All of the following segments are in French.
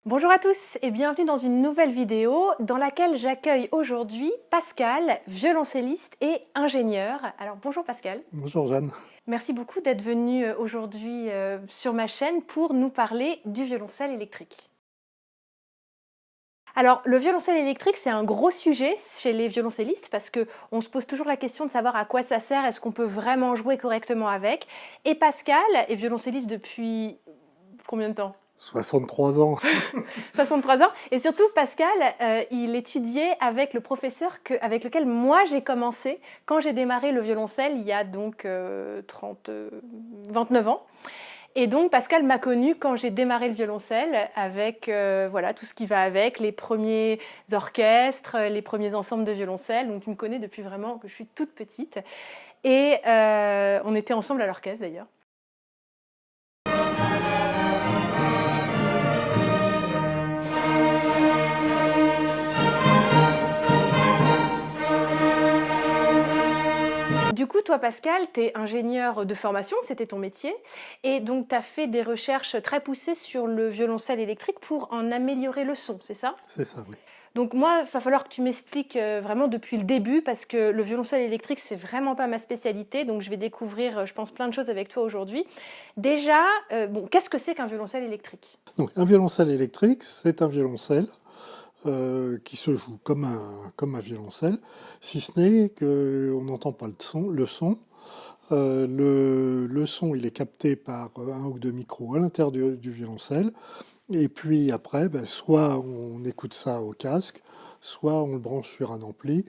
Bonjour à tous et bienvenue dans une nouvelle vidéo dans laquelle j'accueille aujourd'hui Pascal, violoncelliste et ingénieur. Alors bonjour Pascal. Bonjour Jeanne. Merci beaucoup d'être venu aujourd'hui sur ma chaîne pour nous parler du violoncelle électrique. Alors le violoncelle électrique c'est un gros sujet chez les violoncellistes parce qu'on se pose toujours la question de savoir à quoi ça sert, est-ce qu'on peut vraiment jouer correctement avec. Et Pascal est violoncelliste depuis combien de temps ? 63 ans. 63 ans. Et surtout, Pascal, il étudiait avec le professeur avec lequel moi j'ai commencé quand j'ai démarré le violoncelle il y a donc 29 ans. Et donc Pascal m'a connue quand j'ai démarré le violoncelle avec voilà, tout ce qui va avec, les premiers orchestres, les premiers ensembles de violoncelle. Donc il me connaît depuis vraiment que je suis toute petite. Et on était ensemble à l'orchestre d'ailleurs. Du coup, toi, Pascal, tu es ingénieur de formation, c'était ton métier, et donc tu as fait des recherches très poussées sur le violoncelle électrique pour en améliorer le son, c'est ça? C'est ça, oui. Donc moi, il va falloir que tu m'expliques vraiment depuis le début, parce que le violoncelle électrique, c'est vraiment pas ma spécialité, donc je vais découvrir, je pense, plein de choses avec toi aujourd'hui. Déjà, bon, qu'est-ce que c'est qu'un violoncelle électrique? Donc un violoncelle électrique, c'est un violoncelle qui se joue comme un violoncelle, si ce n'est qu'on n'entend pas le son. Le son, il est capté par un ou deux micros à l'intérieur du violoncelle. Et puis après, ben, soit on écoute ça au casque, soit on le branche sur un ampli,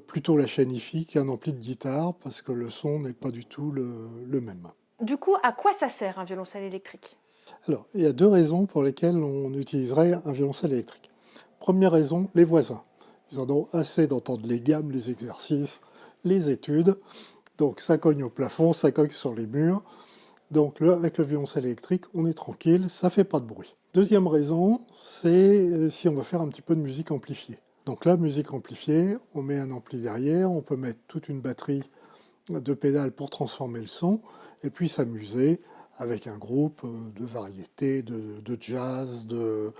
plutôt la chaîne hi-fi qu'un ampli de guitare, parce que le son n'est pas du tout le même. Du coup, à quoi ça sert un violoncelle électrique? Alors, il y a deux raisons pour lesquelles on utiliserait un violoncelle électrique. Première raison, les voisins. Ils en ont assez d'entendre les gammes, les exercices, les études. Donc ça cogne au plafond, ça cogne sur les murs. Donc avec le violoncelle électrique, on est tranquille, ça fait pas de bruit. Deuxième raison, c'est si on veut faire un petit peu de musique amplifiée. Donc là, musique amplifiée, on met un ampli derrière, on peut mettre toute une batterie de pédales pour transformer le son, et puis s'amuser avec un groupe de variété, de jazz, de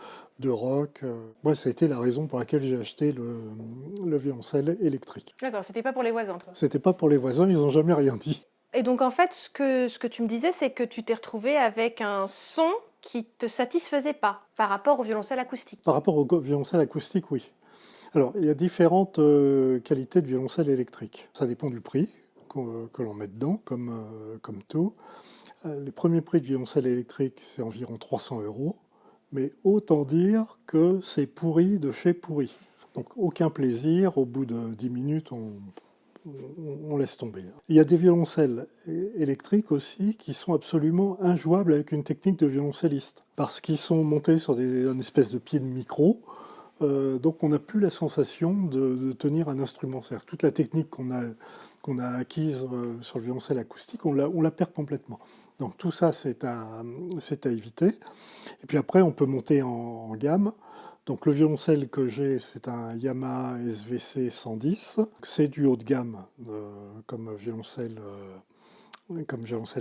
rock. Moi, ça a été la raison pour laquelle j'ai acheté le violoncelle électrique. D'accord, c'était pas pour les voisins, toi. C'était pas pour les voisins, ils n'ont jamais rien dit. Et donc en fait, ce que tu me disais, c'est que tu t'es retrouvé avec un son qui te satisfaisait pas par rapport au violoncelle acoustique. Par rapport au violoncelle acoustique, oui. Alors, il y a différentes qualités de violoncelle électrique. Ça dépend du prix que l'on met dedans, comme tout. Les premiers prix de violoncelle électrique, c'est environ 300 euros. Mais autant dire que c'est pourri de chez pourri. Donc aucun plaisir, au bout de 10 minutes, on laisse tomber. Il y a des violoncelles électriques aussi qui sont absolument injouables avec une technique de violoncelliste. Parce qu'ils sont montés sur une espèce de pied de micro. Donc on n'a plus la sensation de tenir un instrument. C'est-à-dire toute la technique qu'on a acquise sur le violoncelle acoustique, on la perd complètement. Donc tout ça, c'est à éviter. Et puis après, on peut monter en gamme. Donc le violoncelle que j'ai, c'est un Yamaha SVC 110. C'est du haut de gamme comme violoncelle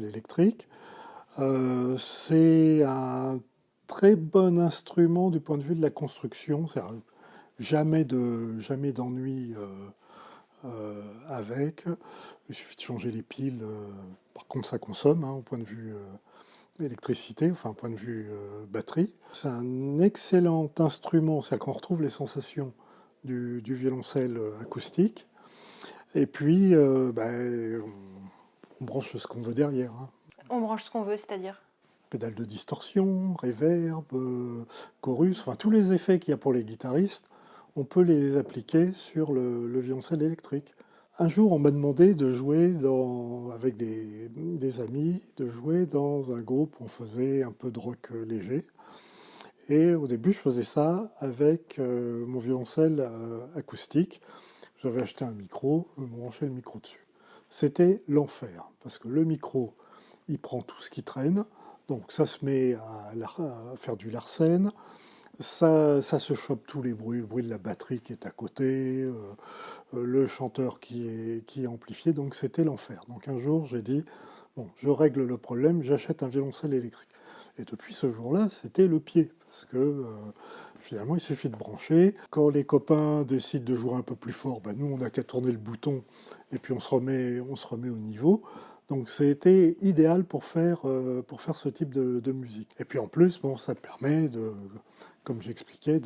électrique. C'est un très bon instrument du point de vue de la construction. Jamais d'ennui avec. Il suffit de changer les piles. Par contre, ça consomme au point de vue électricité, enfin, au point de vue batterie. C'est un excellent instrument, c'est-à-dire qu'on retrouve les sensations du violoncelle acoustique. Et puis, on branche ce qu'on veut derrière. On branche ce qu'on veut, c'est-à-dire? Pédale de distorsion, reverb, chorus, enfin tous les effets qu'il y a pour les guitaristes, on peut les appliquer sur le violoncelle électrique. Un jour, on m'a demandé de jouer avec des amis, de jouer dans un groupe où on faisait un peu de rock léger. Et au début, je faisais ça avec mon violoncelle acoustique. J'avais acheté un micro, je branchais le micro dessus. C'était l'enfer, parce que le micro, il prend tout ce qui traîne, donc ça se met à faire du larsen, ça se chope tous les bruits, le bruit de la batterie qui est à côté, le chanteur qui est amplifié, donc c'était l'enfer. Donc un jour, j'ai dit, bon, je règle le problème, j'achète un violoncelle électrique. Et depuis ce jour-là, c'était le pied. Parce que finalement, il suffit de brancher. Quand les copains décident de jouer un peu plus fort, ben nous, on n'a qu'à tourner le bouton et puis on se remet au niveau. Donc c'était idéal pour faire ce type de musique. Et puis en plus, bon, ça permet, comme j'expliquais,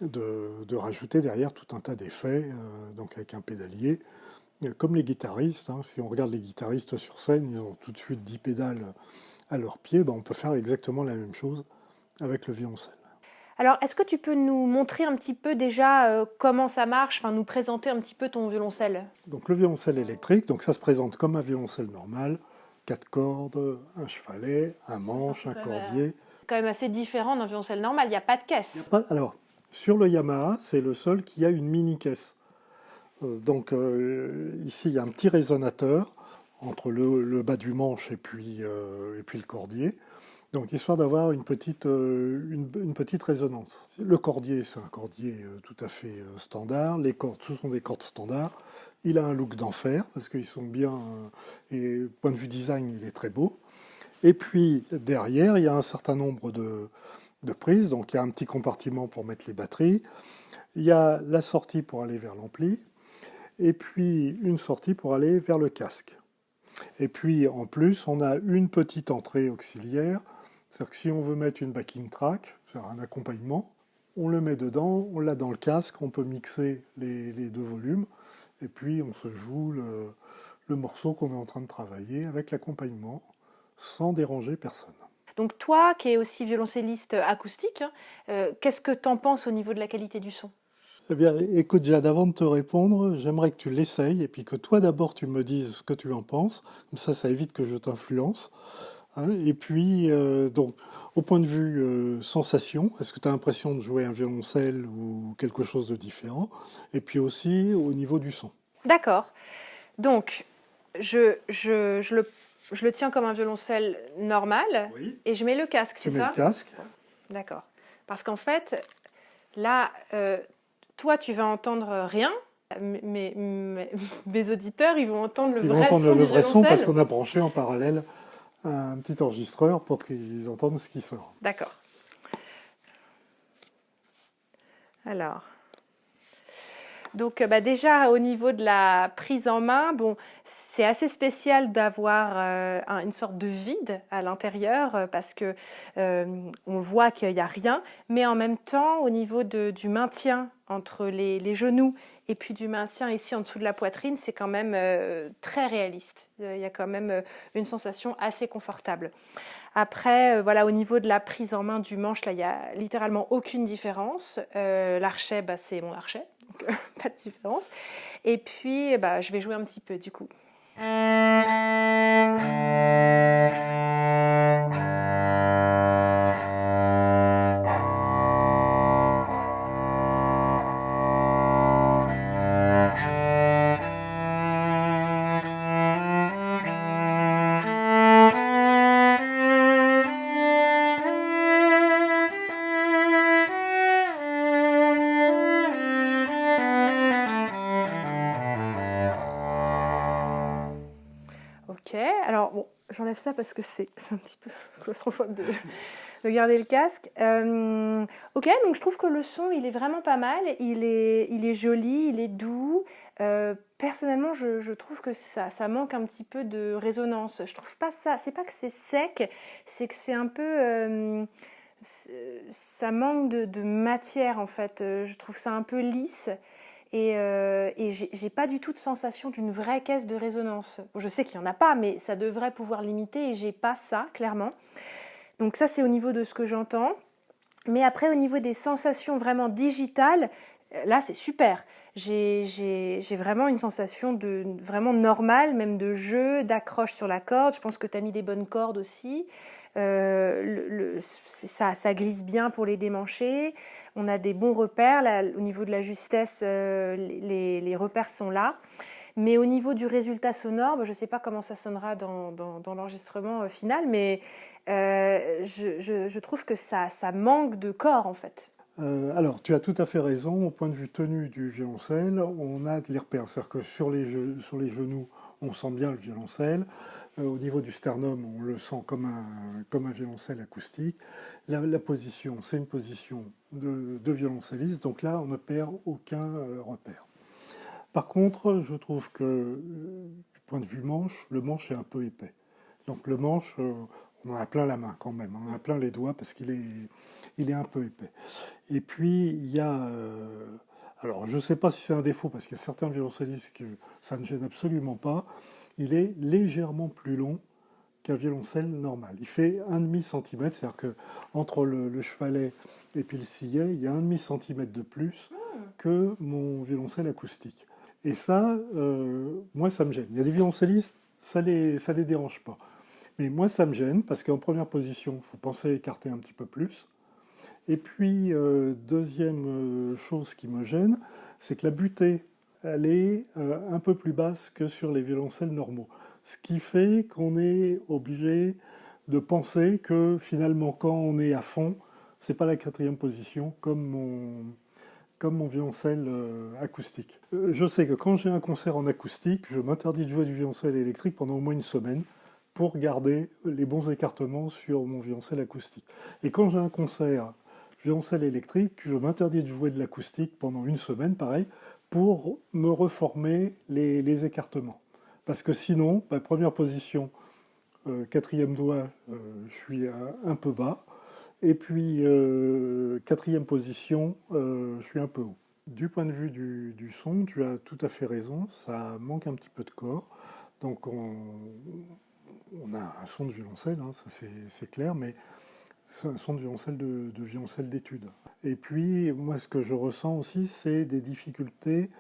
de rajouter derrière tout un tas d'effets, donc avec un pédalier. Comme les guitaristes, hein, si on regarde les guitaristes sur scène, ils ont tout de suite 10 pédales à leurs pieds, ben on peut faire exactement la même chose avec le violoncelle. Alors, est-ce que tu peux nous montrer un petit peu déjà comment ça marche, enfin nous présenter un petit peu ton violoncelle? Donc le violoncelle électrique, donc ça se présente comme un violoncelle normal, 4 cordes, un chevalet, un manche, un cordier. C'est quand même assez différent d'un violoncelle normal, il n'y a pas de caisse. Alors, sur le Yamaha, c'est le seul qui a une mini-caisse. Donc ici, il y a un petit résonateur entre le bas du manche et puis le cordier. Donc, histoire d'avoir une petite résonance. Le cordier, c'est un cordier tout à fait standard. Les cordes, ce sont des cordes standards. Il a un look d'enfer, parce qu'ils sont bien... et point de vue design, il est très beau. Et puis, derrière, il y a un certain nombre de prises. Donc, il y a un petit compartiment pour mettre les batteries. Il y a la sortie pour aller vers l'ampli. Et puis, une sortie pour aller vers le casque. Et puis, en plus, on a une petite entrée auxiliaire. C'est-à-dire que si on veut mettre une backing track, faire un accompagnement, on le met dedans, on l'a dans le casque, on peut mixer les deux volumes, et puis on se joue le morceau qu'on est en train de travailler avec l'accompagnement, sans déranger personne. Donc toi, qui es aussi violoncelliste acoustique, qu'est-ce que tu en penses au niveau de la qualité du son? Eh bien, écoute, Jade, avant de te répondre, j'aimerais que tu l'essayes, et puis que toi d'abord tu me dises ce que tu en penses, comme ça évite que je t'influence. Et puis, donc, au point de vue sensation, est-ce que tu as l'impression de jouer un violoncelle ou quelque chose de différent? Et puis aussi au niveau du son. D'accord. Donc, je le tiens comme un violoncelle normal Oui. et je mets le casque, Tu c'est mets ça? le casque. D'accord. Parce qu'en fait, là, toi, tu vas entendre rien. Mes auditeurs, ils vont entendre le Ils vont vrai entendre son le du vrai son parce violoncelle. qu'on a branché en parallèle un petit enregistreur pour qu'ils entendent ce qui sort. D'accord. Alors, donc déjà au niveau de la prise en main, bon, c'est assez spécial d'avoir une sorte de vide à l'intérieur parce que on voit qu'il n'y a rien, mais en même temps au niveau du maintien entre les genoux et puis du maintien ici en dessous de la poitrine, c'est quand même très réaliste. Il y a quand même une sensation assez confortable. Après, voilà, au niveau de la prise en main du manche, là, il n'y a littéralement aucune différence. L'archet, c'est mon archet, donc pas de différence. Et puis, je vais jouer un petit peu du coup. Ok, alors bon, j'enlève ça parce que c'est un petit peu claustrophobe de garder le casque. Ok, donc je trouve que le son, il est vraiment pas mal. Il est joli, il est doux. Personnellement, je trouve que ça manque un petit peu de résonance. Je trouve pas ça. C'est pas que c'est sec, c'est que c'est un peu. Ça manque de matière en fait. Je trouve ça un peu lisse. Et j'ai pas du tout de sensation d'une vraie caisse de résonance. Bon, je sais qu'il n'y en a pas, mais ça devrait pouvoir l'imiter et j'ai pas ça, clairement. Donc ça, c'est au niveau de ce que j'entends. Mais après, au niveau des sensations vraiment digitales, là, c'est super. J'ai vraiment une sensation vraiment normale, même de jeu, d'accroche sur la corde. Je pense que tu as mis des bonnes cordes aussi. Ça glisse bien pour les démancher. On a des bons repères. Là, au niveau de la justesse, les repères sont là. Mais au niveau du résultat sonore, je ne sais pas comment ça sonnera dans l'enregistrement final, mais je trouve que ça manque de corps en fait. Alors, tu as tout à fait raison. Au point de vue tenue du violoncelle, on a les repères. C'est-à-dire que sur les genoux, on sent bien le violoncelle. Au niveau du sternum, on le sent comme un violoncelle acoustique. La position, c'est une position de violoncelliste, donc là, on ne perd aucun repère. Par contre, je trouve que, du point de vue manche, le manche est un peu épais. Donc le manche, on en a plein la main quand même, on en a plein les doigts parce il est un peu épais. Et puis, il y a... alors, je ne sais pas si c'est un défaut, parce qu'il y a certains violoncellistes que ça ne gêne absolument pas. Il est légèrement plus long qu'un violoncelle normal. Il fait 1,5 cm, c'est-à-dire qu'entre le chevalet et puis le sillet, il y a 1,5 cm de plus que mon violoncelle acoustique. Et ça, moi, ça me gêne. Il y a des violoncellistes, ça les dérange pas. Mais moi, ça me gêne, parce qu'en première position, il faut penser à écarter un petit peu plus. Et puis, deuxième chose qui me gêne, c'est que la butée, elle est un peu plus basse que sur les violoncelles normaux. Ce qui fait qu'on est obligé de penser que finalement, quand on est à fond, c'est pas la quatrième position comme mon violoncelle acoustique. Je sais que quand j'ai un concert en acoustique, je m'interdis de jouer du violoncelle électrique pendant au moins une semaine pour garder les bons écartements sur mon violoncelle acoustique. Et quand j'ai un concert violoncelle électrique, je m'interdis de jouer de l'acoustique pendant une semaine, pareil, pour me reformer les écartements. Parce que sinon, première position, quatrième doigt, je suis un peu bas. Et puis, quatrième position, je suis un peu haut. Du point de vue du son, tu as tout à fait raison, ça manque un petit peu de corps. Donc, on a un son de violoncelle, hein, ça c'est clair, mais c'est un son de violoncelle de violoncelle d'étude. Et puis, moi, ce que je ressens aussi, c'est des difficultés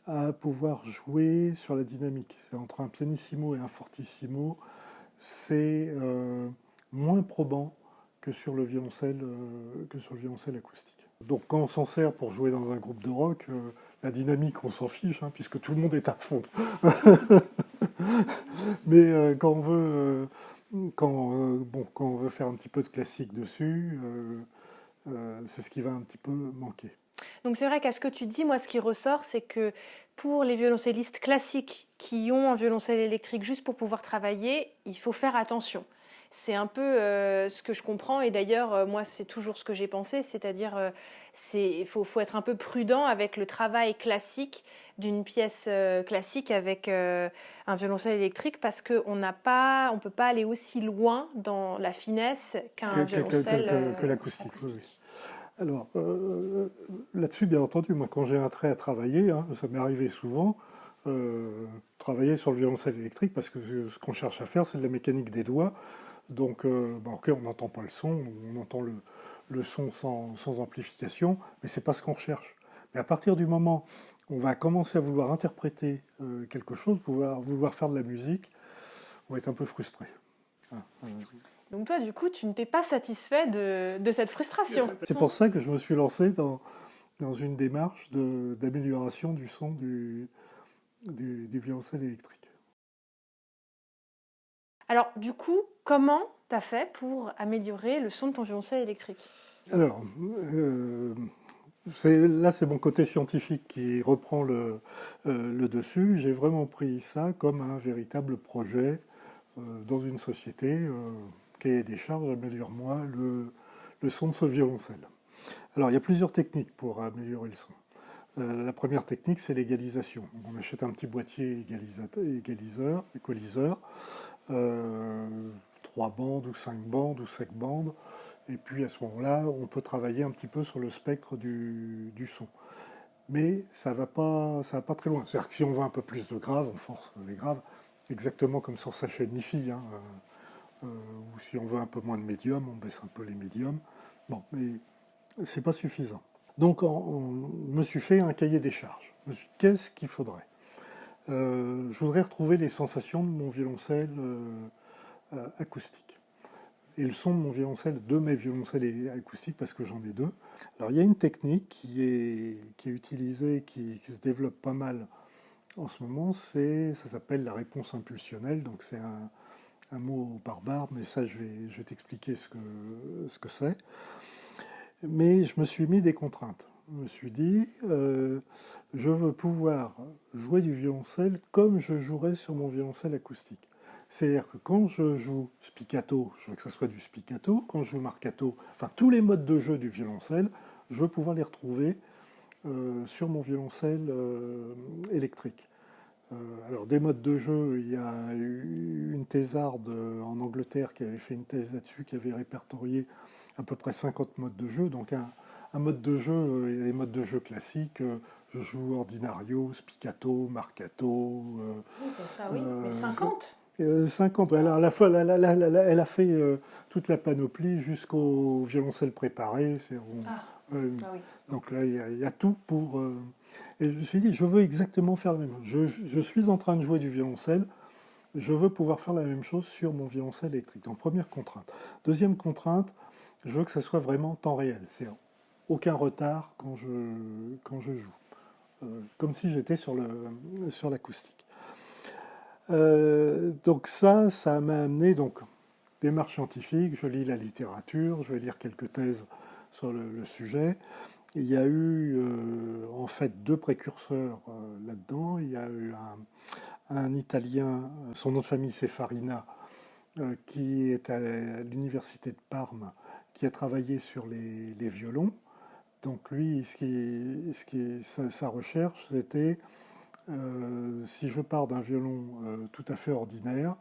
à pouvoir jouer sur la dynamique. C'est entre un pianissimo et un fortissimo, c'est moins probant que sur le violoncelle acoustique. Donc quand on s'en sert pour jouer dans un groupe de rock, la dynamique on s'en fiche, hein, puisque tout le monde est à fond. Mais quand on veut, quand on veut faire un petit peu de classique dessus, c'est ce qui va un petit peu manquer. Donc c'est vrai qu'à ce que tu dis, moi ce qui ressort, c'est que pour les violoncellistes classiques qui ont un violoncelle électrique juste pour pouvoir travailler, il faut faire attention. C'est un peu ce que je comprends et d'ailleurs moi c'est toujours ce que j'ai pensé, c'est-à-dire il faut être un peu prudent avec le travail classique d'une pièce classique avec un violoncelle électrique parce qu'on n'a pas, on peut pas aller aussi loin dans la finesse qu'un violoncelle que l'acoustique. acoustique. Oui, oui. Alors, là-dessus, bien entendu, moi, quand j'ai un trait à travailler, hein, ça m'est arrivé souvent, travailler sur le violoncelle électrique, parce que ce qu'on cherche à faire, c'est de la mécanique des doigts. Donc, ok, on n'entend pas le son, on entend le son sans amplification, mais c'est pas ce qu'on recherche. Mais à partir du moment où on va commencer à vouloir interpréter quelque chose, vouloir faire de la musique, on va être un peu frustré. Ah, Donc toi, du coup, tu ne t'es pas satisfait de cette frustration. C'est pour ça que je me suis lancé dans une démarche d'amélioration du son du violoncelle électrique. Alors, du coup, comment tu as fait pour améliorer le son de ton violoncelle électrique? Alors, là, c'est mon côté scientifique qui reprend le dessus. J'ai vraiment pris ça comme un véritable projet dans une société. Cahier des charges, améliore-moi le son de ce violoncelle. Alors, il y a plusieurs techniques pour améliorer le son. La première technique, c'est l'égalisation. On achète un petit boîtier équaliseur, 3 bandes ou 5 bandes ou 5 bandes, et puis à ce moment-là, on peut travailler un petit peu sur le spectre du son. Mais ça va pas très loin. C'est-à-dire que si on veut un peu plus de graves, on force les graves, exactement comme sur sa chaîne hi-fi, hein, ou si on veut un peu moins de médium, on baisse un peu les médiums. Bon, mais c'est pas suffisant. Donc, on me suis fait un cahier des charges. Je me suis dit, qu'est-ce qu'il faudrait Je voudrais retrouver les sensations de mon violoncelle acoustique. Et le son de mon violoncelle, de mes violoncelles acoustiques, parce que j'en ai deux. Alors, il y a une technique qui est utilisée, qui se développe pas mal en ce moment, ça s'appelle la réponse impulsionnelle. Donc, c'est un mot barbare, mais ça, je vais t'expliquer ce que c'est. Mais je me suis mis des contraintes. je me suis dit, je veux pouvoir jouer du violoncelle comme je jouerais sur mon violoncelle acoustique. C'est-à-dire que quand je joue spiccato, je veux que ce soit du spiccato. Quand je joue marcato, enfin tous les modes de jeu du violoncelle, je veux pouvoir les retrouver sur mon violoncelle électrique. Alors des modes de jeu, il y a une thésarde en Angleterre qui avait fait une thèse là-dessus, qui avait répertorié à peu près 50 modes de jeu. Donc un mode de jeu, il y a les modes de jeu classiques, je joue ordinario, spiccato, marcato. Oui, comme ça, oui. Mais 50? 50, alors à la fois, elle a fait toute la panoplie jusqu'au violoncelle préparé. Ah, ah oui. Donc là, il y a tout pour. Et je me suis dit, je veux exactement faire la même chose. Je suis en train de jouer du violoncelle, je veux pouvoir faire la même chose sur mon violoncelle électrique. Donc première contrainte. Deuxième contrainte, je veux que ça soit vraiment temps réel. C'est aucun retard quand je joue. Comme si j'étais sur l'acoustique. Donc ça m'a amené donc démarche scientifique, je lis la littérature, je vais lire quelques thèses sur le sujet. Il y a eu en fait deux précurseurs là-dedans. Il y a eu un Italien, son nom de famille c'est Farina, qui est à l'université de Parme, qui a travaillé sur les violons. Donc lui, sa recherche, c'était si je pars d'un violon tout à fait ordinaire,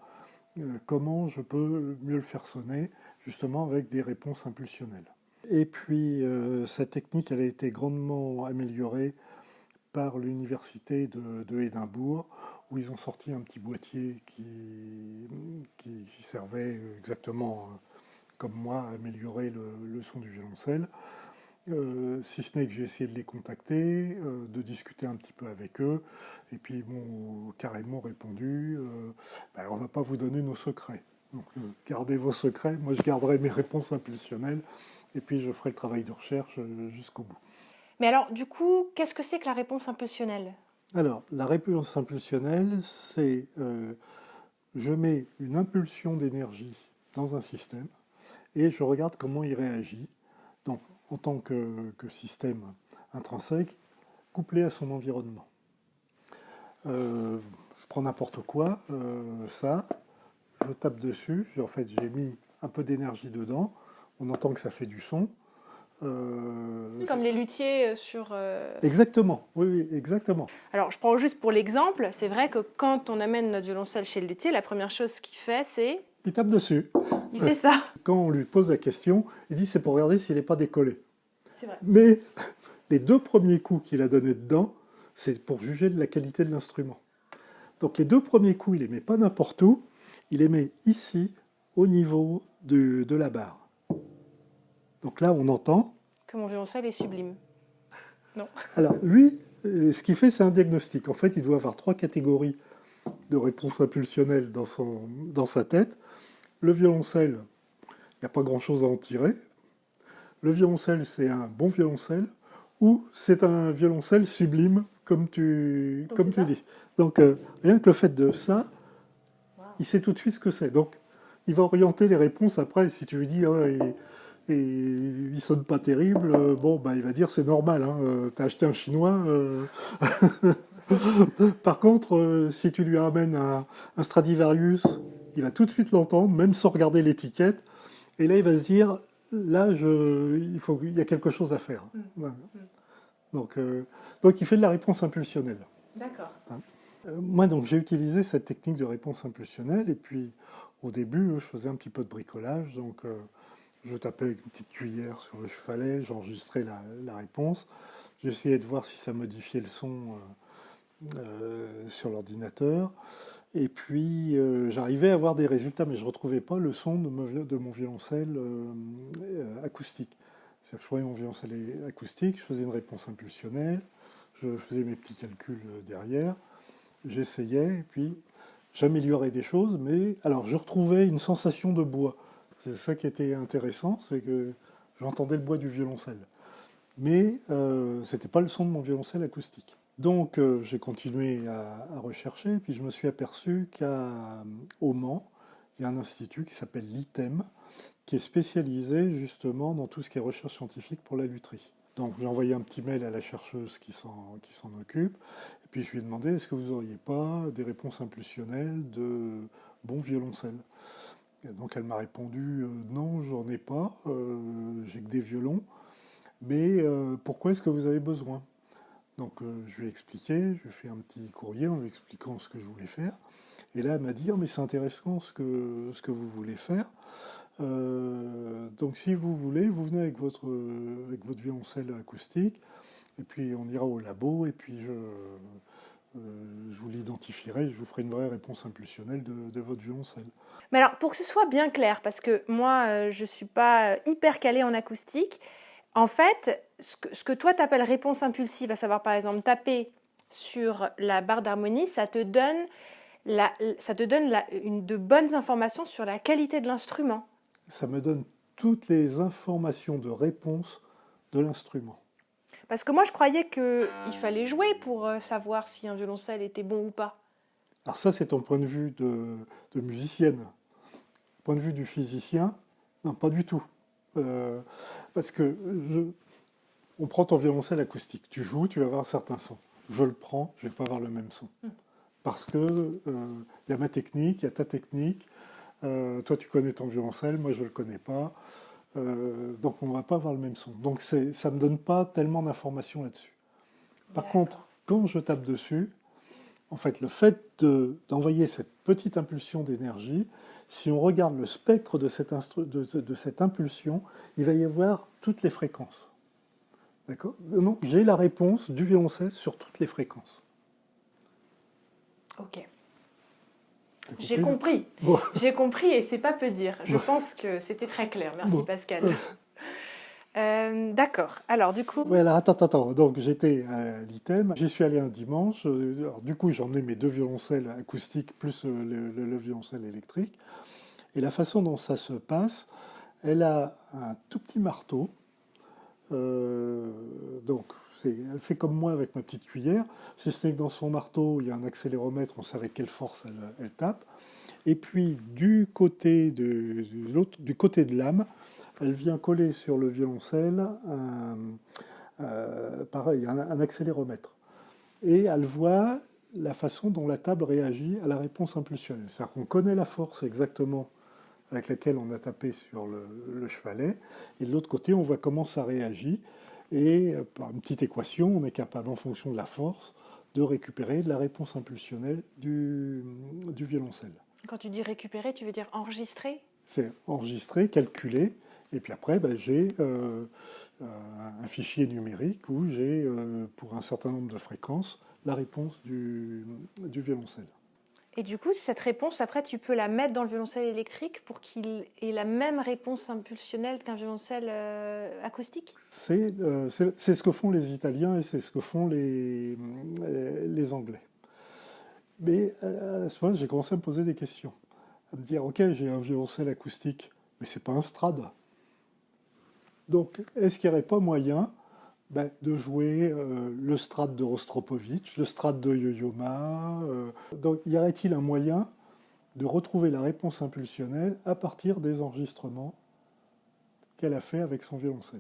comment je peux mieux le faire sonner, justement avec des réponses impulsionnelles. Et puis, cette technique, elle a été grandement améliorée par l'université de Édimbourg, où ils ont sorti un petit boîtier qui servait exactement comme moi à améliorer le son du violoncelle. Si ce n'est que j'ai essayé de les contacter, de discuter un petit peu avec eux, et puis ils m'ont carrément répondu ben, on ne va pas vous donner nos secrets. Donc gardez vos secrets, moi je garderai mes réponses impulsionnelles, et puis je ferai le travail de recherche jusqu'au bout. Mais alors, du coup, qu'est-ce que c'est que la réponse impulsionnelle? Alors, la réponse impulsionnelle, c'est je mets une impulsion d'énergie dans un système, et je regarde comment il réagit. Donc, en tant que système intrinsèque, couplé à son environnement. Je prends n'importe quoi, ça, je tape dessus, en fait j'ai mis un peu d'énergie dedans, on entend que ça fait du son. Comme les luthiers sur... Exactement, oui, oui, exactement. Alors, je prends juste pour l'exemple, c'est vrai que quand on amène notre violoncelle chez le luthier, la première chose qu'il fait, c'est... Il tape dessus. Il fait ça. Quand on lui pose la question, il dit c'est pour regarder s'il n'est pas décollé. C'est vrai. Mais les deux premiers coups qu'il a donnés dedans, c'est pour juger de la qualité de l'instrument. Donc les deux premiers coups, il les met pas n'importe où, il les met ici, au niveau de la barre. Donc là, on entend. Que mon violoncelle est sublime. Non. Alors lui, ce qu'il fait, c'est un diagnostic. En fait, il doit avoir trois catégories de réponses impulsionnelles dans sa tête. Le violoncelle, il n'y a pas grand-chose à en tirer. Le violoncelle, c'est un bon violoncelle, ou c'est un violoncelle sublime, comme tu dis. Donc, rien que le fait de ça, il sait tout de suite ce que c'est. Donc, il va orienter les réponses après. Si tu lui dis, oh, il sonne pas terrible, bon, bah, il va dire, c'est normal, hein, t'as acheté un chinois. Par contre, si tu lui ramènes un Stradivarius, il va tout de suite l'entendre, même sans regarder l'étiquette. Et là, il va se dire, là, il y a quelque chose à faire. Voilà. Donc, il fait de la réponse impulsionnelle. D'accord. Moi, donc, j'ai utilisé cette technique de réponse impulsionnelle, et puis au début, je faisais un petit peu de bricolage, donc je tapais avec une petite cuillère sur le chevalet, j'enregistrais la réponse, j'essayais de voir si ça modifiait le son sur l'ordinateur, et puis j'arrivais à avoir des résultats, mais je ne retrouvais pas le son de mon violoncelle acoustique. C'est-à-dire que je prenais mon violoncelle acoustique, je faisais une réponse impulsionnelle, je faisais mes petits calculs derrière, j'essayais, et puis j'améliorais des choses, mais alors je retrouvais une sensation de bois. C'est ça qui était intéressant, c'est que j'entendais le bois du violoncelle. Mais c'était pas le son de mon violoncelle acoustique. Donc j'ai continué à rechercher, puis je me suis aperçu qu'au Mans, il y a un institut qui s'appelle l'ITEM, qui est spécialisé justement dans tout ce qui est recherche scientifique pour la lutherie. Donc j'ai envoyé un petit mail à la chercheuse qui s'en occupe, et puis je lui ai demandé est-ce que vous n'auriez pas des réponses impulsionnelles de bons violoncelles. Et donc elle m'a répondu non, j'en ai pas, j'ai que des violons, mais pourquoi est-ce que vous avez besoin? Donc je lui ai expliqué, je lui ai fait un petit courrier en lui expliquant ce que je voulais faire. Et là, elle m'a dit, oh, mais c'est intéressant ce que vous voulez faire. Donc si vous voulez, vous venez avec votre violoncelle acoustique, et puis on ira au labo, et puis je vous l'identifierai, je vous ferai une vraie réponse impulsionnelle de votre violoncelle. Mais alors, pour que ce soit bien clair, parce que moi, je ne suis pas hyper calée en acoustique, en fait, ce que toi, tu appelles réponse impulsive, à savoir par exemple taper sur la barre d'harmonie, ça te donne, de bonnes informations sur la qualité de l'instrument. Ça me donne toutes les informations de réponse de l'instrument. Parce que moi, je croyais qu'il fallait jouer pour savoir si un violoncelle était bon ou pas. Alors ça, c'est ton point de vue de musicienne. Point de vue du physicien, non, pas du tout. Parce que on prend ton violoncelle acoustique, tu joues, tu vas avoir un certain son. Je le prends, je ne vais pas avoir le même son. Parce que y a ma technique, il y a ta technique. Toi, tu connais ton violoncelle, moi, je ne le connais pas. Donc, on ne va pas avoir le même son. Donc, ça ne me donne pas tellement d'informations là-dessus. Par contre, quand je tape dessus, en fait, le fait d'envoyer cette petite impulsion d'énergie, si on regarde le spectre de cette impulsion, il va y avoir toutes les fréquences. D'accord? Donc, j'ai la réponse du violoncelle sur toutes les fréquences. Ok. J'ai compris. Bon. J'ai compris et c'est pas peu dire. Je pense que c'était très clair. Merci Pascal. D'accord. Alors du coup... Ouais, alors, attends. Donc j'étais à l'ITEM. J'y suis allé un dimanche. Alors, du coup, j'ai emmené mes deux violoncelles acoustiques plus le violoncelle électrique. Et la façon dont ça se passe, elle a un tout petit marteau. Donc elle fait comme moi avec ma petite cuillère. Si ce n'est que dans son marteau, il y a un accéléromètre, on sait avec quelle force elle tape. Et puis du côté de l'âme, elle vient coller sur le violoncelle pareil, un accéléromètre. Et elle voit la façon dont la table réagit à la réponse impulsionnelle. C'est-à-dire qu'on connaît la force exactement avec laquelle on a tapé sur le chevalet, et de l'autre côté, on voit comment ça réagit, et par une petite équation, on est capable, en fonction de la force, de récupérer la réponse impulsionnelle du violoncelle. Quand tu dis récupérer, tu veux dire enregistrer? C'est enregistrer, calculer, et puis après, j'ai un fichier numérique où j'ai, pour un certain nombre de fréquences, la réponse du violoncelle. Et du coup, cette réponse, après, tu peux la mettre dans le violoncelle électrique pour qu'il ait la même réponse impulsionnelle qu'un violoncelle acoustique? C'est ce que font les Italiens et c'est ce que font les Anglais. Mais à ce moment-là, j'ai commencé à me poser des questions. À me dire, ok, j'ai un violoncelle acoustique, mais c'est pas un Strad. Donc, est-ce qu'il n'y aurait pas moyen de jouer le Strad de Rostropovitch, le Strad de Yo-Yo Ma. Donc, y aurait-il un moyen de retrouver la réponse impulsionnelle à partir des enregistrements qu'elle a fait avec son violoncelle?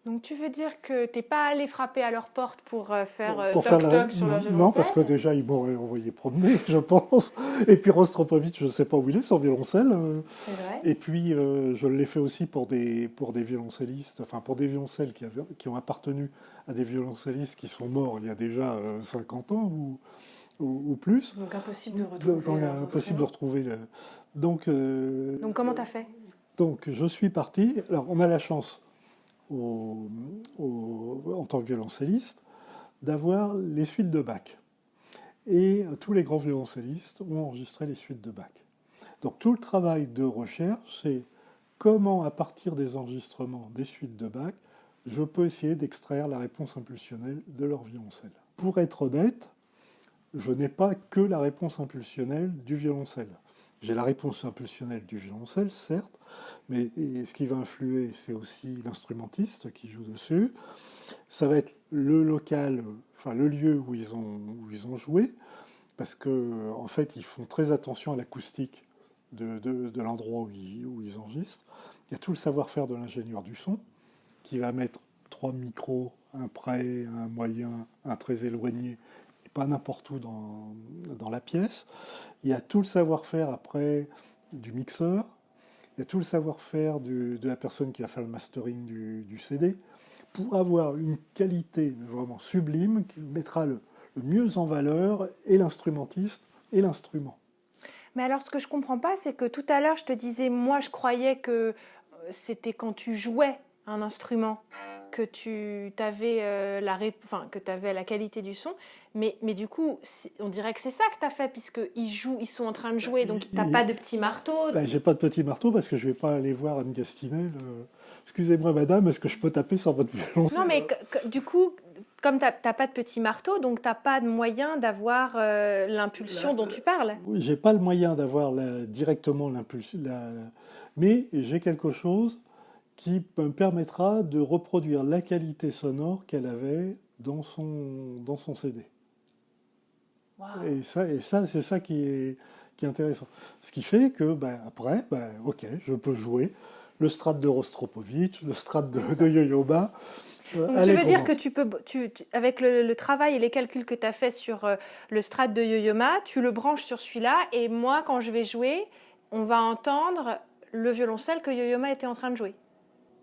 Donc, tu veux dire que tu n'es pas allé frapper à leur porte pour faire toc-toc sur leur violoncelle? Non, parce que déjà, ils m'auraient envoyé promener, je pense. Et puis Rostropovitch, je ne sais pas où il est, son violoncelle. C'est vrai. Et puis, je l'ai fait aussi pour des violoncellistes, enfin pour des violoncelles qui ont appartenu à des violoncellistes qui sont morts il y a déjà 50 ans ou plus. Donc, impossible de retrouver. Impossible de retrouver. Donc, comment tu as fait? Donc, je suis parti. Alors, on a la chance, en tant que violoncelliste, d'avoir les suites de Bach. Et tous les grands violoncellistes ont enregistré les suites de Bach. Donc tout le travail de recherche, c'est comment, à partir des enregistrements des suites de Bach, je peux essayer d'extraire la réponse impulsionnelle de leur violoncelle. Pour être honnête, je n'ai pas que la réponse impulsionnelle du violoncelle. J'ai la réponse impulsionnelle du violoncelle, certes, mais ce qui va influer, c'est aussi l'instrumentiste qui joue dessus. Ça va être le local, enfin le lieu où ils ont joué, parce que en fait, ils font très attention à l'acoustique de l'endroit où ils enregistrent. Il y a tout le savoir-faire de l'ingénieur du son, qui va mettre 3 micros, un près, un moyen, un très éloigné, et pas n'importe où dans la pièce. Il y a tout le savoir-faire après du mixeur, il y a tout le savoir-faire de la personne qui va faire le mastering du CD, pour avoir une qualité vraiment sublime qui mettra le mieux en valeur et l'instrumentiste et l'instrument. Mais alors, ce que je comprends pas, c'est que tout à l'heure, je te disais, moi, je croyais que c'était quand tu jouais un instrument que tu avais enfin, que tu avais la qualité du son. Mais du coup, on dirait que c'est ça que tu as fait, puisqu'ils jouent, ils sont en train de jouer, donc tu n'as pas de petit marteau. Ben, j'ai pas de petit marteau parce que je vais pas aller voir Anne Gastinel. Excusez-moi madame, est-ce que je peux taper sur votre violoncelle? Non, mais du coup, comme tu n'as pas de petit marteau, donc tu n'as pas de moyen d'avoir l'impulsion dont tu parles. Oui, j'ai pas le moyen d'avoir directement l'impulsion, mais j'ai quelque chose qui me permettra de reproduire la qualité sonore qu'elle avait dans son CD. Wow. Et ça c'est ça qui est intéressant. Ce qui fait que, ben, après, ben, ok, je peux jouer le Strat de Rostropovitch, le Strat de Yo-Yo Ma. Donc tu veux dire que tu peux, avec le travail et les calculs que tu as fait sur le Strat de Yo-Yo Ma, tu le branches sur celui-là, et moi, quand je vais jouer, on va entendre le violoncelle que Yo-Yo Ma était en train de jouer.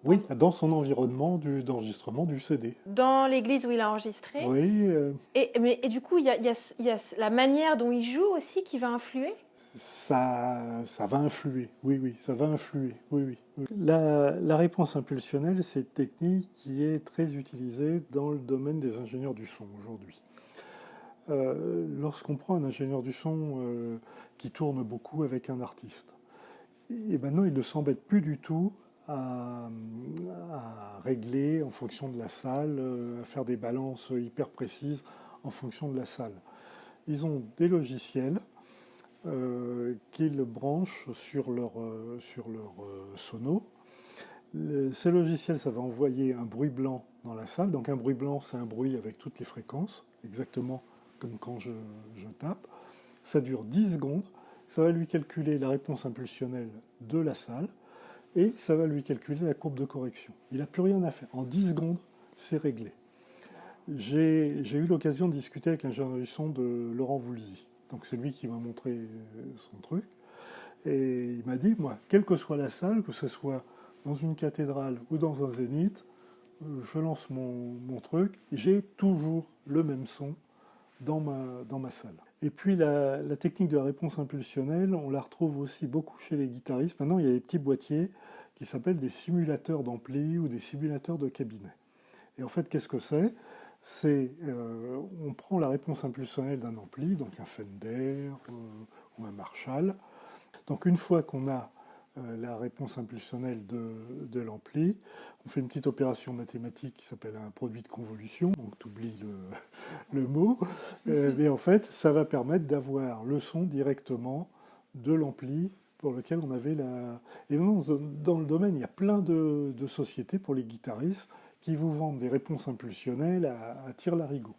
Oui, dans son environnement d'enregistrement du CD. Dans l'église où il a enregistré. Oui. Et du coup, il y a la manière dont il joue aussi qui va influer. Ça va influer, oui, ça va influer, oui. La réponse impulsionnelle, c'est une technique qui est très utilisée dans le domaine des ingénieurs du son aujourd'hui. Lorsqu'on prend un ingénieur du son qui tourne beaucoup avec un artiste, et maintenant il ne s'embête plus du tout à régler en fonction de la salle, à faire des balances hyper précises en fonction de la salle. Ils ont des logiciels qu'ils branchent sur leur sono. Ces logiciels, ça va envoyer un bruit blanc dans la salle. Donc un bruit blanc, c'est un bruit avec toutes les fréquences, exactement comme quand je tape. Ça dure 10 secondes. Ça va lui calculer la réponse impulsionnelle de la salle et ça va lui calculer la courbe de correction. Il n'a plus rien à faire. En 10 secondes, c'est réglé. J'ai eu l'occasion de discuter avec l'ingénieur du son de Laurent Voulzy. Donc c'est lui qui m'a montré son truc. Et il m'a dit, moi, quelle que soit la salle, que ce soit dans une cathédrale ou dans un zénith, je lance mon truc, j'ai toujours le même son dans ma salle. Et puis la technique de la réponse impulsionnelle, on la retrouve aussi beaucoup chez les guitaristes. Maintenant, il y a des petits boîtiers qui s'appellent des simulateurs d'ampli ou des simulateurs de cabinet. Et en fait, qu'est-ce que c'est ? On prend la réponse impulsionnelle d'un ampli, donc un Fender ou un Marshall. Donc une fois qu'on a la réponse impulsionnelle de l'ampli, on fait une petite opération mathématique qui s'appelle un produit de convolution, donc tu oublies le mot, mais en fait ça va permettre d'avoir le son directement de l'ampli pour lequel on avait la... Et dans le domaine, il y a plein de sociétés pour les guitaristes qui vous vendent des réponses impulsionnelles à tire-larigot.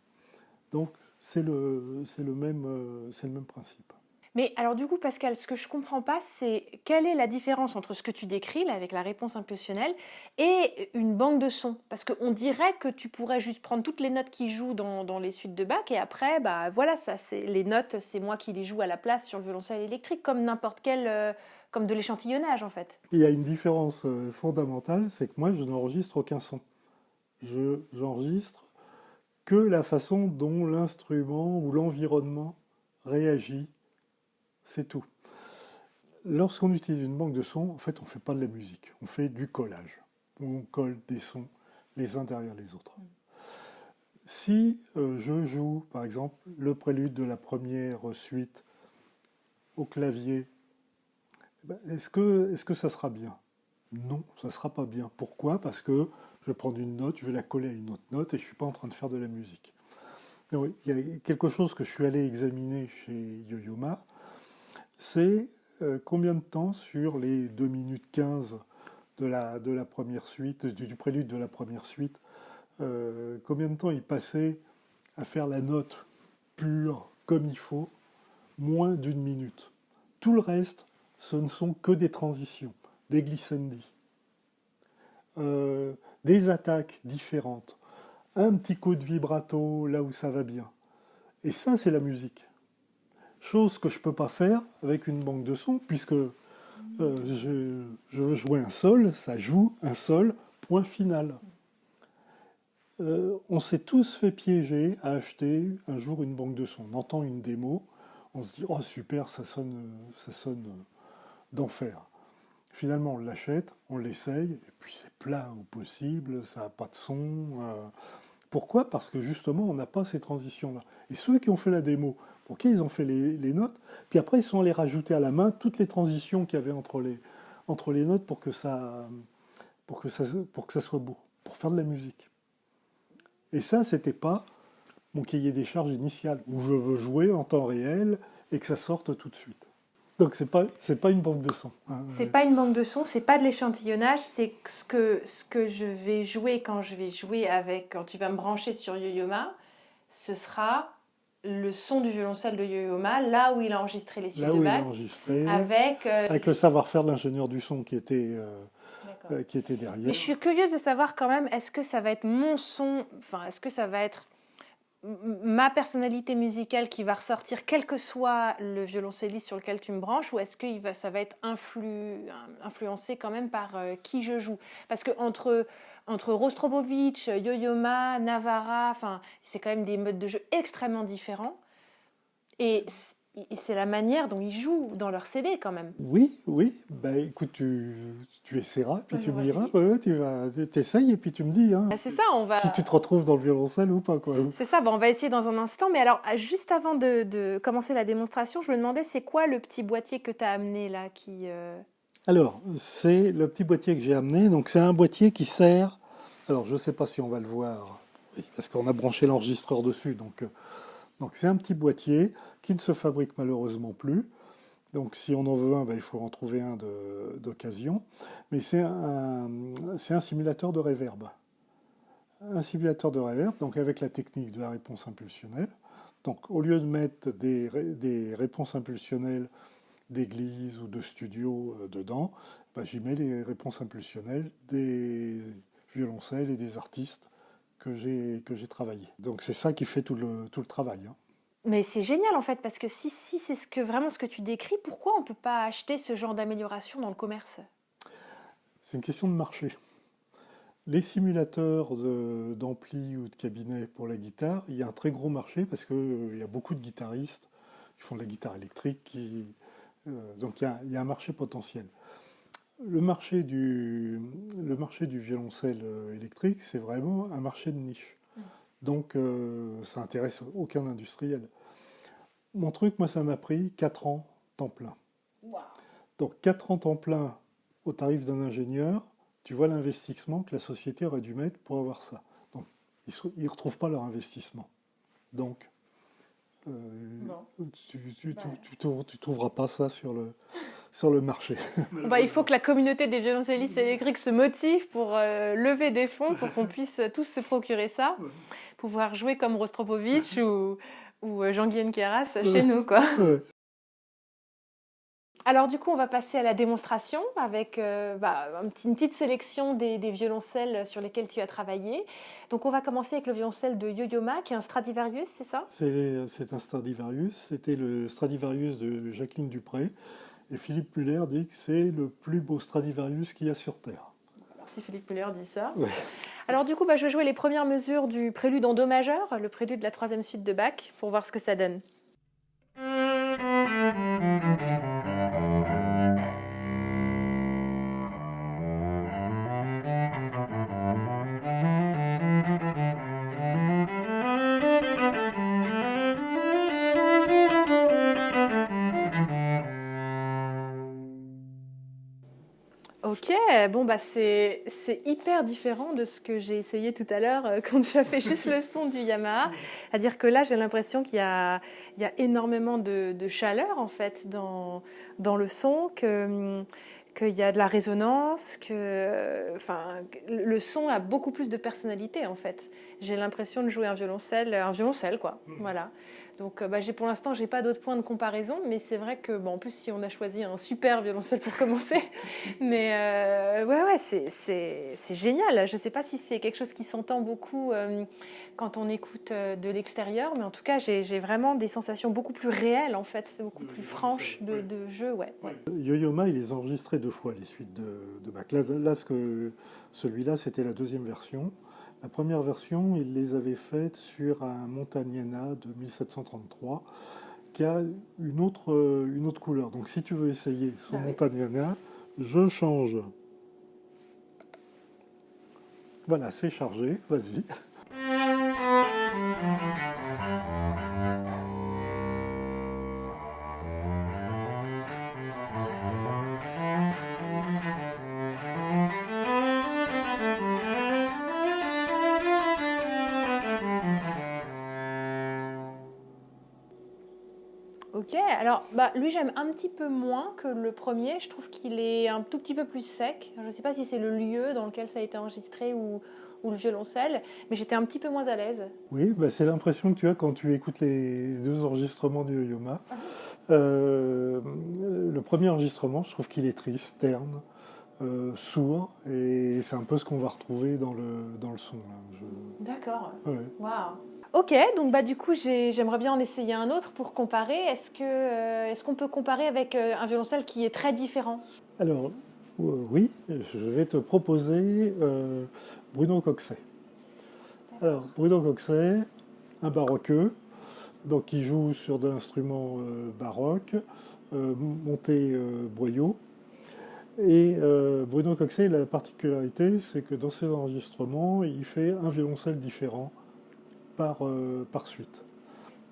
Donc c'est le même principe. Mais alors du coup, Pascal, ce que je comprends pas, c'est quelle est la différence entre ce que tu décris là, avec la réponse impulsionnelle et une banque de sons? Parce qu'on dirait que tu pourrais juste prendre toutes les notes qui jouent dans les suites de Bach et après, bah voilà, ça, les notes, c'est moi qui les joue à la place sur le violoncelle électrique, comme n'importe quel, comme de l'échantillonnage en fait. Il y a une différence fondamentale, c'est que moi je n'enregistre aucun son. J'enregistre que la façon dont l'instrument ou l'environnement réagit. C'est tout. Lorsqu'on utilise une banque de sons, en fait, on ne fait pas de la musique, on fait du collage. On colle des sons les uns derrière les autres. Si je joue, par exemple, le prélude de la première suite au clavier, est-ce que ça sera bien? Non, ça ne sera pas bien. Pourquoi? Parce que je vais prendre une note, je vais la coller à une autre note et je ne suis pas en train de faire de la musique. Donc, il y a quelque chose que je suis allé examiner chez Yo-Yo Ma, c'est combien de temps sur les 2 minutes 15 de la première suite, du prélude de la première suite, combien de temps il passait à faire la note pure comme il faut, moins d'une minute. Tout le reste, ce ne sont que des transitions, des glissandi. des attaques différentes, un petit coup de vibrato là où ça va bien. Et ça, c'est la musique. Chose que je ne peux pas faire avec une banque de sons, puisque je veux jouer un sol, ça joue un sol, point final. On s'est tous fait piéger à acheter un jour une banque de sons. On entend une démo, on se dit « Oh super, ça sonne d'enfer ». Finalement, on l'achète, on l'essaye, et puis c'est plat au possible, ça n'a pas de son. Pourquoi? Parce que justement, on n'a pas ces transitions-là. Et ceux qui ont fait la démo, ok, ils ont fait les notes, puis après, ils sont allés rajouter à la main toutes les transitions qu'il y avait entre les notes pour que ça soit beau, pour faire de la musique. Et ça, c'était pas mon cahier des charges initial, où je veux jouer en temps réel et que ça sorte tout de suite. Donc c'est pas une banque de sons. C'est pas une banque de sons, c'est pas de l'échantillonnage, c'est ce que je vais jouer quand quand tu vas me brancher sur Yo-Yo-Ma, ce sera le son du violoncelle de Yo-Yo-Ma, là où il a enregistré les suites de Bach, avec le savoir-faire de l'ingénieur du son qui était derrière. Mais je suis curieuse de savoir quand même, est-ce que ça va être mon son, enfin, est-ce que ça va être ma personnalité musicale qui va ressortir, quel que soit le violoncelliste sur lequel tu me branches, ou est-ce que ça va être influencé quand même par qui je joue? Parce que entre Rostropovitch, Yo-Yo-Ma, Navarra, enfin, c'est quand même des modes de jeu extrêmement différents. Et c'est la manière dont ils jouent dans leur CD quand même. Oui. Ben, écoute, tu essaieras, puis tu me diras, tu essayes et puis tu me dis c'est ça, si tu te retrouves dans le violoncelle ou pas. Quoi. C'est ça, on va essayer dans un instant. Mais alors, juste avant de commencer la démonstration, je me demandais, c'est quoi le petit boîtier que tu as amené là Alors, c'est le petit boîtier que j'ai amené. Donc, c'est un boîtier qui sert... Alors, je ne sais pas si on va le voir, parce qu'on a branché l'enregistreur dessus. Donc, c'est un petit boîtier qui ne se fabrique malheureusement plus. Donc si on en veut un, il faut en trouver un d'occasion. Mais c'est un simulateur de reverb. Un simulateur de reverb, donc avec la technique de la réponse impulsionnelle. Donc au lieu de mettre des réponses impulsionnelles d'église ou de studio dedans, j'y mets les réponses impulsionnelles des violoncelles et des artistes que j'ai travaillé. Donc c'est ça qui fait tout le travail. Mais c'est génial en fait, parce que si c'est vraiment ce que tu décris, pourquoi on ne peut pas acheter ce genre d'amélioration dans le commerce? C'est une question de marché. Les simulateurs d'ampli ou de cabinet pour la guitare, il y a un très gros marché parce qu'il y a beaucoup de guitaristes qui font de la guitare électrique, donc il y a un marché potentiel. Le marché du violoncelle électrique, c'est vraiment un marché de niche. Donc ça n'intéresse aucun industriel. Mon truc, moi, ça m'a pris 4 ans temps plein. Wow. Donc 4 ans temps plein au tarif d'un ingénieur, tu vois l'investissement que la société aurait dû mettre pour avoir ça. Donc ils ne retrouvent pas leur investissement. Donc tu trouveras pas ça sur le marché. Il faut que la communauté des violoncellistes électriques se motive pour lever des fonds pour qu'on puisse tous se procurer ça, pouvoir jouer comme Rostropovitch ou Jean-Guyen Queyras chez nous, quoi. Alors du coup, on va passer à la démonstration avec une petite sélection des violoncelles sur lesquels tu as travaillé. Donc on va commencer avec le violoncelle de Yo-Yo-Ma, qui est un Stradivarius, c'est ça? C'est un Stradivarius, c'était le Stradivarius de Jacqueline Dupré. Et Philippe Muller dit que c'est le plus beau Stradivarius qu'il y a sur Terre. Merci Philippe Muller dit ça. Ouais. Alors du coup, je vais jouer les premières mesures du prélude en do majeur, le prélude de la 3e suite de Bach, pour voir ce que ça donne. Ok, c'est hyper différent de ce que j'ai essayé tout à l'heure quand tu as fait juste le son du Yamaha. C'est-à-dire que là, j'ai l'impression qu'il y a énormément de chaleur en fait dans le son, qu'il y a de la résonance, le son a beaucoup plus de personnalité en fait. J'ai l'impression de jouer un violoncelle quoi. Voilà. Donc pour l'instant, j'ai pas d'autres points de comparaison, mais c'est vrai que en plus si on a choisi un super violoncelle pour commencer, mais ouais, c'est génial. Je sais pas si c'est quelque chose qui s'entend beaucoup quand on écoute de l'extérieur, mais en tout cas, j'ai vraiment des sensations beaucoup plus réelles en fait, c'est beaucoup plus franche de jeu, ouais. Yo-Yo Ma, il les a enregistrés 2 fois, les suites de Bach. Là, celui-là, c'était la deuxième version. La première version, il les avait faites sur un Montagnana de 1733 qui a une autre couleur. Donc si tu veux essayer son Montagnana, je change. Voilà, c'est chargé, vas-y. Ok, alors lui j'aime un petit peu moins que le premier, je trouve qu'il est un tout petit peu plus sec. Je ne sais pas si c'est le lieu dans lequel ça a été enregistré ou le violoncelle, mais j'étais un petit peu moins à l'aise. Oui, c'est l'impression que tu as quand tu écoutes les 2 enregistrements du Yo-Yo Ma. Le premier enregistrement, je trouve qu'il est triste, terne, sourd, et c'est un peu ce qu'on va retrouver dans le son. D'accord. Ouais. Waouh. Ok, donc du coup j'aimerais bien en essayer un autre pour comparer. Est-ce qu'on peut comparer avec un violoncelle qui est très différent? Alors, oui, je vais te proposer Bruno Coxet. Alors, Bruno Coxet, un baroqueux, donc il joue sur de l'instrument baroque, monté boyau. Et Bruno Coxet, la particularité, c'est que dans ses enregistrements, il fait un violoncelle différent par suite.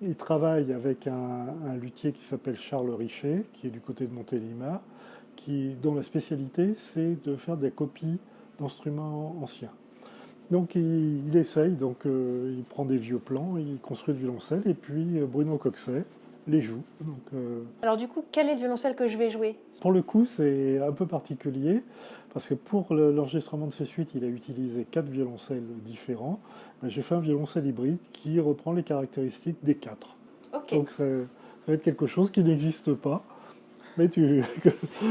Il travaille avec un luthier qui s'appelle Charles Richet, qui est du côté de Montélimar, dont la spécialité, c'est de faire des copies d'instruments anciens. Donc il essaye, il prend des vieux plans, il construit le violoncelle, et puis Bruno Coxet les joue. Alors du coup, quel est le violoncelle que je vais jouer? Pour le coup, c'est un peu particulier, parce que pour l'enregistrement de ces suites, il a utilisé 4 violoncelles différents. J'ai fait un violoncelle hybride qui reprend les caractéristiques des 4. Ok. Donc ça va être quelque chose qui n'existe pas, mais que tu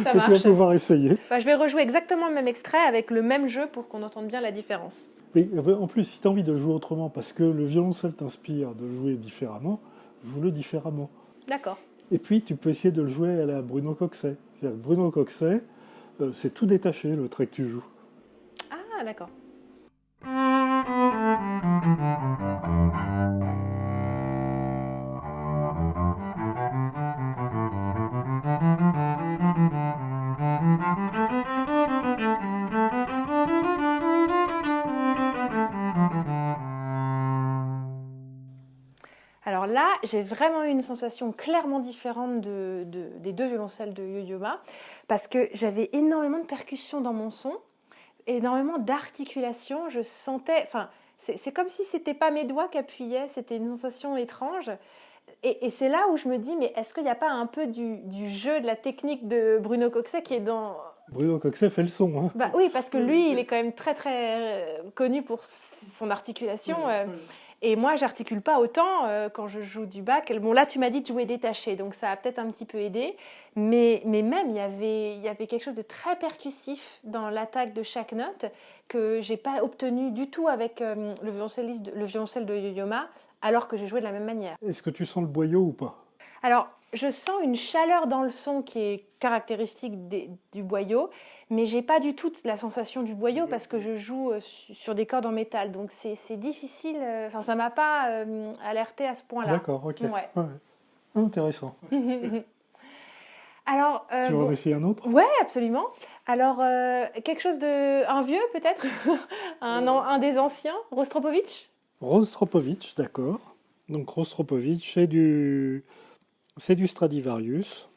vas marche. pouvoir essayer. Je vais rejouer exactement le même extrait avec le même jeu pour qu'on entende bien la différence. Mais en plus, si tu as envie de le jouer autrement, parce que le violoncelle t'inspire de jouer différemment, joue-le différemment. D'accord. Et puis, tu peux essayer de le jouer à la Bruno Coxet. C'est-à-dire que Bruno Coxet, c'est tout détaché, le trait que tu joues. Ah, d'accord. Alors là, j'ai vraiment eu une sensation clairement différente des 2 violoncelles de Yo-Yo Ma, parce que j'avais énormément de percussions dans mon son, énormément d'articulation. Je sentais, c'est comme si c'était pas mes doigts qui appuyaient, c'était une sensation étrange. Et c'est là où je me dis, mais est-ce qu'il n'y a pas un peu du jeu, de la technique de Bruno Coxet qui est dans... Bruno Coxet fait le son. Hein. Oui, parce que lui, il est quand même très très connu pour son articulation. Et moi, j'articule pas autant quand je joue du Bach. Bon, là, tu m'as dit de jouer détaché, donc ça a peut-être un petit peu aidé. Mais même, il y avait quelque chose de très percussif dans l'attaque de chaque note que j'ai pas obtenu du tout avec le violoncelle de Yo-Yo Ma, alors que j'ai joué de la même manière. Est-ce que tu sens le boyau ou pas? Alors, je sens une chaleur dans le son qui est caractéristique du boyau, mais j'ai pas du tout la sensation du boyau parce que je joue sur des cordes en métal. Donc c'est difficile, ça m'a pas alerté à ce point-là. D'accord, ok. Ouais. Intéressant. Alors, tu vas en essayer un autre? Ouais, absolument. Alors, quelque chose un vieux peut-être, un des anciens, Rostropovitch. Rostropovitch, d'accord. Donc Rostropovitch, c'est du Stradivarius.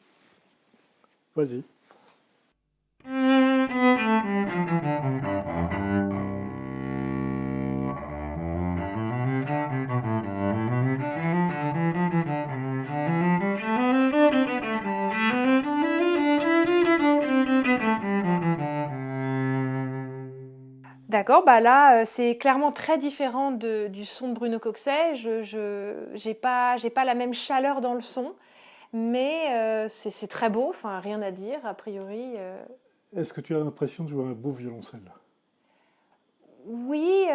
Vas-y. D'accord, bah là, c'est clairement très différent du son de Bruno Coxet. J'ai pas la même chaleur dans le son, mais c'est très beau, enfin rien à dire, a priori. Est-ce que tu as l'impression de jouer un beau violoncelle? Oui,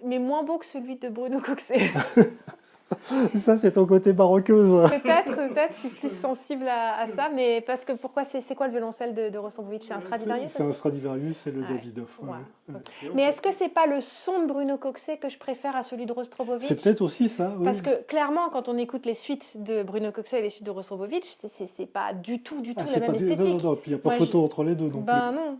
mais moins beau que celui de Bruno Coxet. Ça, c'est ton côté baroqueuse. Peut-être, je suis plus sensible à ça, mais parce que pourquoi c'est quoi le violoncelle de Rostropovitch? C'est un Stradivarius C'est un aussi? Stradivarius et le Ouais. Davidoff. Ouais. Ouais. Mais est-ce que c'est pas le son de Bruno Coxet que je préfère à celui de Rostropovitch? C'est peut-être aussi ça, oui. Parce que clairement, quand on écoute les suites de Bruno Coxet et les suites de Rostropovitch, c'est pas du tout la même esthétique. Non, puis il n'y a pas Moi, photo entre les deux non Ben plus. non.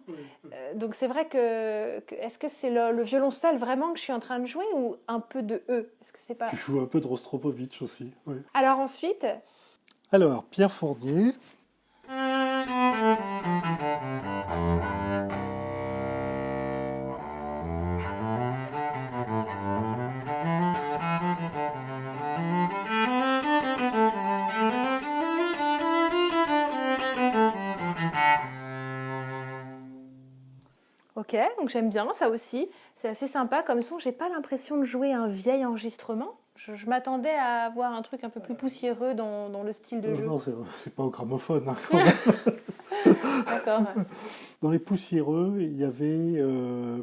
Donc c'est vrai que est-ce que c'est le violoncelle vraiment que je suis en train de jouer ou un peu de E? Est-ce que c'est pas... Tu joues un peu de Rostropovitch aussi. Oui. Alors ensuite, Alors, Pierre Fournier. ok, donc j'aime bien ça aussi. C'est assez sympa comme son. J'ai pas l'impression de jouer un vieil enregistrement. Je m'attendais à avoir un truc un peu plus poussiéreux dans le style de jeu. Non, c'est pas au gramophone. Hein, quand même. D'accord. Dans les poussiéreux, il y avait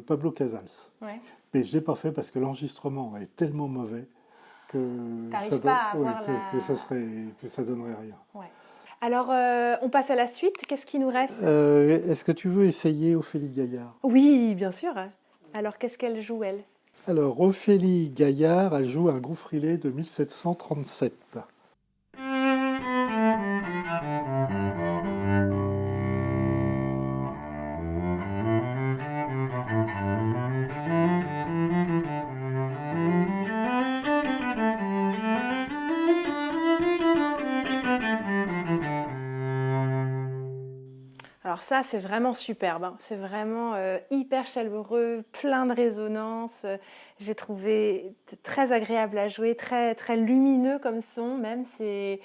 Pablo Casals. Ouais. Mais je l'ai pas fait parce que l'enregistrement est tellement mauvais que T'arrives pas à avoir que ça donnerait rien. Ouais. Alors, on passe à la suite. Qu'est-ce qui nous reste? Est-ce que tu veux essayer Ophélie Gaillard? Oui, bien sûr. Alors, qu'est-ce qu'elle joue, elle? Alors, Ophélie Gaillard, elle joue un gros frilet de 1737. Alors ça, c'est vraiment superbe. Hein. C'est vraiment hyper chaleureux, plein de résonance. J'ai trouvé très agréable à jouer, très, très lumineux comme son même. Et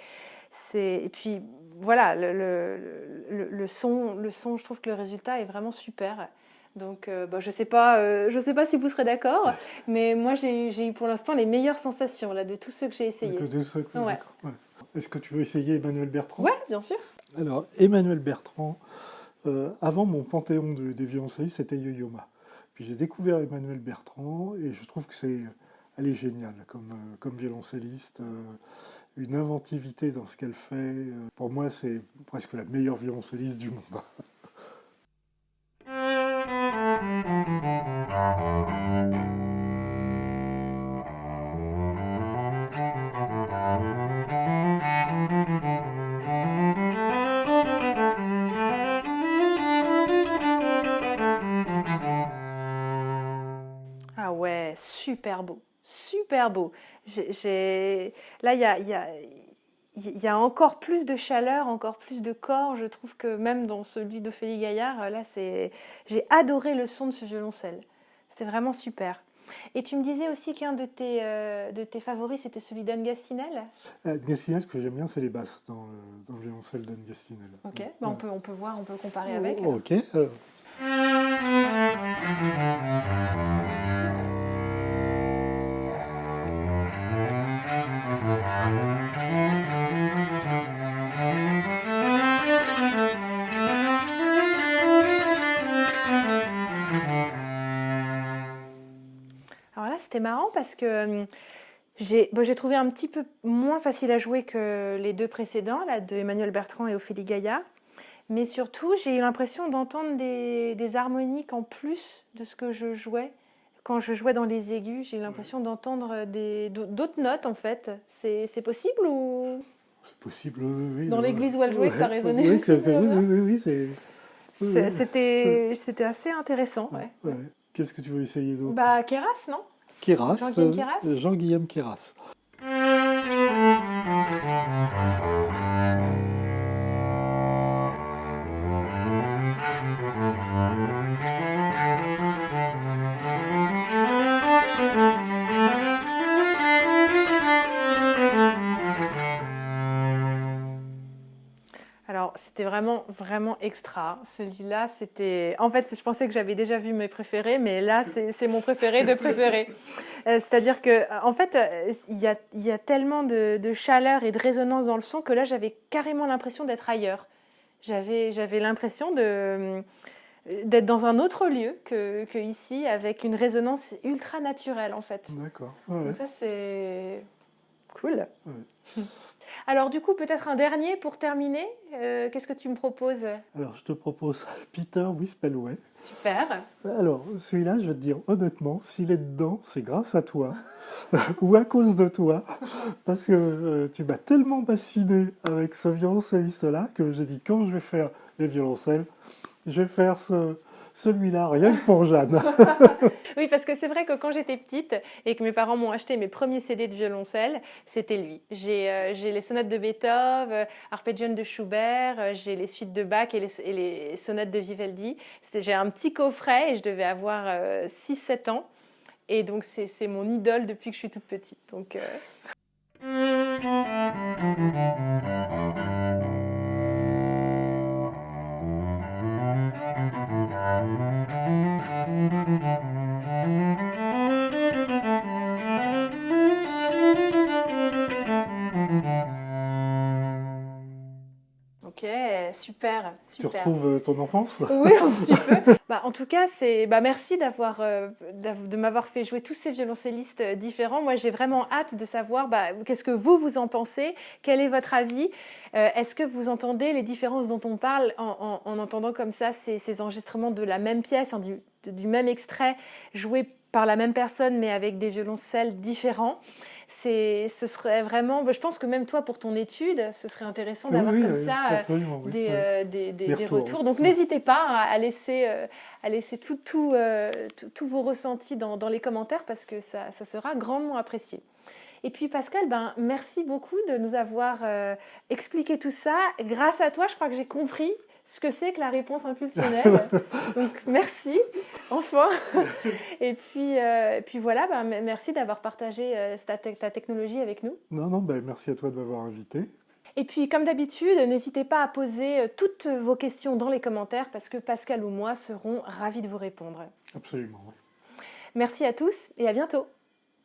puis voilà, le son, je trouve que le résultat est vraiment super. Donc je sais pas si vous serez d'accord, mais moi j'ai eu pour l'instant les meilleures sensations là, de tous ceux que j'ai essayés. Ouais. Est-ce que tu veux essayer Emmanuel Bertrand? Ouais, bien sûr. Alors, Emmanuel Bertrand, avant mon panthéon des violoncellistes, c'était Yo-Yo Ma. Puis j'ai découvert Emmanuel Bertrand et je trouve que elle est géniale comme violoncelliste. Une inventivité dans ce qu'elle fait. Pour moi, c'est presque la meilleure violoncelliste du monde. Ah ouais, super beau, super beau. Là, il y a encore plus de chaleur, encore plus de corps. Je trouve que même dans celui d'Ophélie Gaillard, là, j'ai adoré le son de ce violoncelle. C'était vraiment super. Et tu me disais aussi qu'un de tes favoris, c'était celui d'Anne Gastinel. Anne Gastinel, ce que j'aime bien, c'est les basses dans le violoncelle d'Anne Gastinel. Ok, bah, on peut voir, on peut comparer avec. Ok. Alors là, c'était marrant parce que j'ai trouvé un petit peu moins facile à jouer que les deux précédents, là, de Emmanuel Bertrand et Ophélie Gaillard. Mais surtout, j'ai eu l'impression d'entendre des harmoniques en plus de ce que je jouais. Quand je jouais dans les aigus, j'ai eu l'impression d'entendre d'autres notes, en fait. C'est possible ou... C'est possible, oui. Dans l'église où elle jouait, que ça résonnait oui, aussi, oui. C'était assez intéressant, ouais. Ouais. Qu'est-ce que tu veux essayer d'autre? Bah, Keras, non? Keras. Jean-Guillaume Keras. Jean-Guillaume Keras. Alors, c'était vraiment vraiment, vraiment extra. Celui-là, c'était... En fait, je pensais que j'avais déjà vu mes préférés, mais là, c'est mon préféré de préféré. C'est-à-dire que, en fait, il y a tellement de chaleur et de résonance dans le son que là, j'avais carrément l'impression d'être ailleurs. J'avais l'impression d'être dans un autre lieu que ici, avec une résonance ultra naturelle, en fait. D'accord. Ouais. Donc ça, c'est cool. Ouais. Alors du coup, peut-être un dernier pour terminer. Qu'est-ce que tu me proposes? Alors, je te propose Peter Wispelwey. Super. Alors, celui-là, je vais te dire honnêtement, s'il est dedans, c'est grâce à toi, ou à cause de toi, parce que tu m'as tellement fasciné avec ce violoncelliste-là, que j'ai dit, quand je vais faire les violoncelles, je vais faire celui-là, rien que pour Jeanne. Oui, parce que c'est vrai que quand j'étais petite et que mes parents m'ont acheté mes premiers CD de violoncelle, c'était lui. J'ai les sonates de Beethoven, Arpeggione de Schubert, j'ai les suites de Bach et les sonates de Vivaldi. J'ai un petit coffret et je devais avoir 6-7 ans. Et donc, c'est mon idole depuis que je suis toute petite. Donc, Ok, super, Tu super. retrouves ton enfance? Oui, un petit peu. En tout cas, merci de m'avoir fait jouer tous ces violoncellistes différents. Moi, j'ai vraiment hâte de savoir qu'est-ce que vous en pensez, quel est votre avis. Est-ce que vous entendez les différences dont on parle en entendant comme ça ces enregistrements de la même pièce, du même extrait, joué par la même personne, mais avec des violoncelles différents? Ce serait vraiment, je pense que même toi, pour ton étude, ce serait intéressant d'avoir comme ça absolument, oui. des retours. Donc n'hésitez pas à laisser tous vos ressentis dans les commentaires parce que ça sera grandement apprécié. Et puis Pascal, merci beaucoup de nous avoir expliqué tout ça. Grâce à toi, je crois que j'ai compris ce que c'est que la réponse impulsionnelle. Donc merci, enfin. Et puis voilà, merci d'avoir partagé ta technologie avec nous. Non, merci à toi de m'avoir invité. Et puis comme d'habitude, n'hésitez pas à poser toutes vos questions dans les commentaires parce que Pascal ou moi serons ravis de vous répondre. Absolument, oui. Merci à tous et à bientôt.